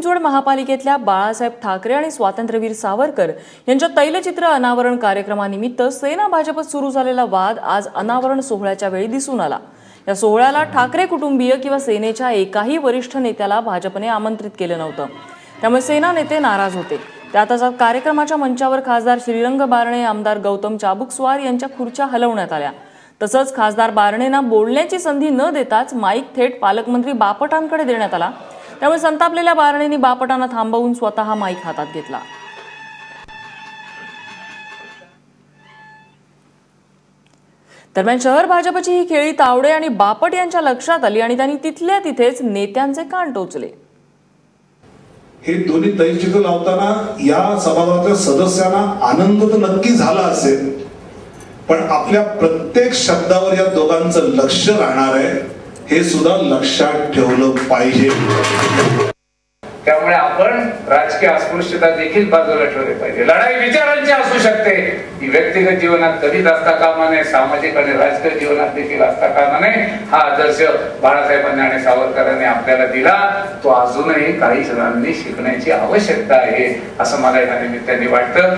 चिंचवड महापालिकेतल्या बाळासाहेब ठाकरे आणि स्वातंत्र्यवीर सावरकर यांच्या तैलचित्र अनावरण कार्यक्रमानिमित्त सेना भाजपत सुरू झालेला वाद आज अनावरण सोहळ्याच्या वेळी दिसून आला। या सोहळ्याला ठाकरे कुटुंबीय किंवा सेनेच्या एकाही वरिष्ठ नेत्याला भाजपने आमंत्रित केले नव्हते, त्यामुळे सेना नेते नाराज होते। त्यातच कार्यक्रमाच्या मंचावर खासदार श्रीरंग बारणे, आमदार गौतम चाबुकस्वार यांच्या खुर्च्या हलवण्यात आल्या। तसंच खासदार बारणेंना बोलण्याची संधी न देताच माईक थेट पालकमंत्री बापटांकडे देण्यात आला। त्यामुळे संतापलेल्या बारणेंनी बापटांना थांबवून स्वतः माईक हातात घेतला। दरम्यान शहर भाजपची ही खेळी तावडे आणि बापट यांच्या लक्षात आली आणि त्यांनी तिथल्या तिथेच नेत्यांचे कान टोचले। हे दोन्ही तैलचित्र लावताना या सभागृहाच्या सदस्यांना आनंद तर नक्की झाला असेल, पण आपल्या प्रत्येक शब्दावर या दोघांचं लक्ष राहणार आहे हे सुद्धा लक्षात ठेवलं पाहिजे। त्यामुळे आपण राजकीय अस्पृश्यता देखील बाजूला ठेवली पाहिजे। लढाई विचारांची असू शकते, ही व्यक्तिगत जीवनात कधीच असता कामा नये, सामाजिक आणि राजकीय जीवनात देखील असता कामा नये। हा आदर्श बाळासाहेबांनी आणि सावरकरांनी आपल्याला दिला, तो अजूनही काही जणांनी शिकण्याची आवश्यकता आहे असं मला या निमित्ताने वाटतं।